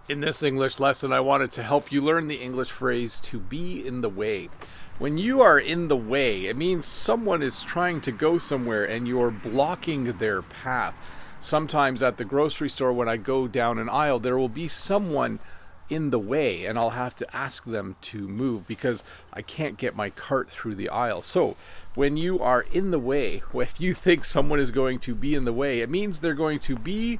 In this English lesson, I wanted to help you learn the English phrase to be in the way. When you are in the way, it means someone is trying to go somewhere and you're blocking their path. Sometimes at the grocery store, when I go down an aisle, there will be someone in the way and I'll have to ask them to move because I can't get my cart through the aisle. So when you are in the way, if you think someone is going to be in the way, it means they're going to be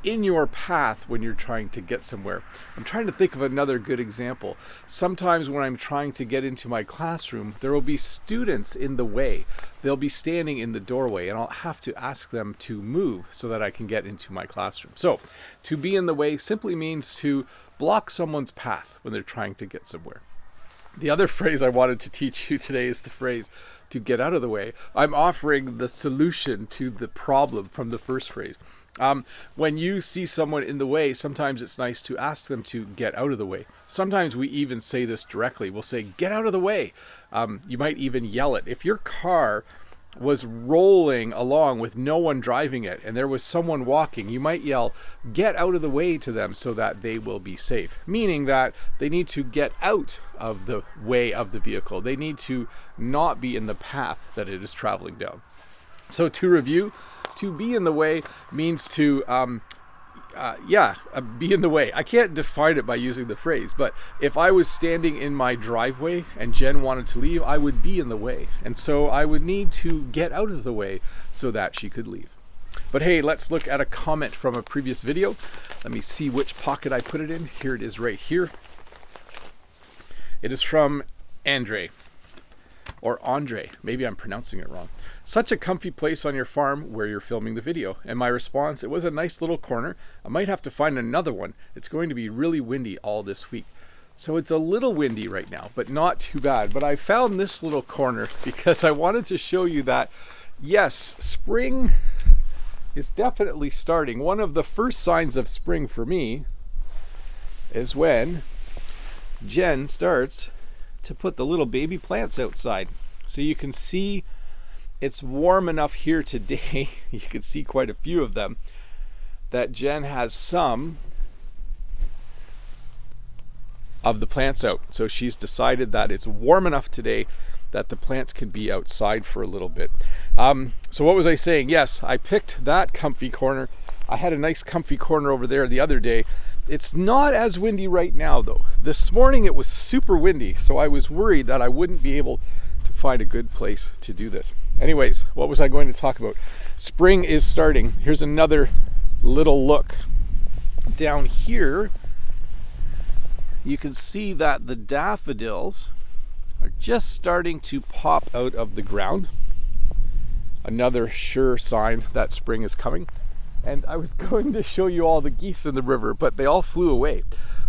in your path when you're trying to get somewhere. I'm trying to think of another good example. Sometimes when I'm trying to get into my classroom, there will be students in the way. They'll be standing in the doorway and I'll have to ask them to move so that I can get into my classroom. So to be in the way simply means to block someone's path when they're trying to get somewhere. The other phrase I wanted to teach you today is the phrase to get out of the way. I'm offering the solution to the problem from the first phrase. When you see someone in the way, sometimes it's nice to ask them to get out of the way. Sometimes we even say this directly. We'll say, get out of the way. You might even yell it. If your car was rolling along with no one driving it and there was someone walking, you might yell, get out of the way to them so that they will be safe. Meaning that they need to get out of the way of the vehicle. They need to not be in the path that it is traveling down. So to review, to be in the way means to be in the way. I can't define it by using the phrase, but if I was standing in my driveway and Jen wanted to leave, I would be in the way. And so I would need to get out of the way so that she could leave. But hey, let's look at a comment from a previous video. Let me see which pocket I put it in. Here it is right here. It is from Andre, or Andre. Maybe I'm pronouncing it wrong. Such a comfy place on your farm where you're filming the video. And my response, it was a nice little corner. I might have to find another one. It's going to be really windy all this week. So it's a little windy right now, but not too bad. But I found this little corner because I wanted to show you that, yes, spring is definitely starting. One of the first signs of spring for me is when Jen starts to put the little baby plants outside. So you can see it's warm enough here today, you can see quite a few of them, that Jen has some of the plants out. So she's decided that it's warm enough today that the plants can be outside for a little bit. So what was I saying? Yes, I picked that comfy corner. I had a nice comfy corner over there the other day. It's not as windy right now though. This morning it was super windy, so I was worried that I wouldn't be able to find a good place to do this. Anyways, what was I going to talk about? Spring is starting. Here's another little look. Down here, you can see that the daffodils are just starting to pop out of the ground. Another sure sign that spring is coming. And I was going to show you all the geese in the river, but they all flew away.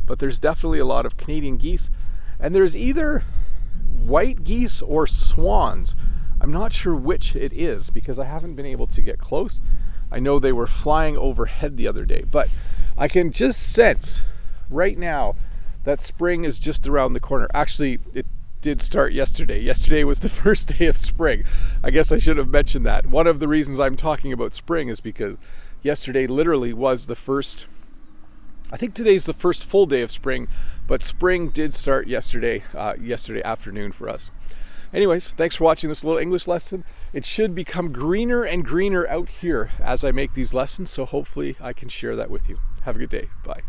But there's definitely a lot of Canadian geese. And there's either white geese or swans. I'm not sure which it is because I haven't been able to get close. I know they were flying overhead the other day, but I can just sense right now that spring is just around the corner. Actually, it did start yesterday. Yesterday was the first day of spring. I guess I should have mentioned that. One of the reasons I'm talking about spring is because yesterday literally was the first, I think today's the first full day of spring, but spring did start yesterday afternoon for us. Anyways, thanks for watching this little English lesson. It should become greener and greener out here as I make these lessons, so hopefully I can share that with you. Have a good day. Bye.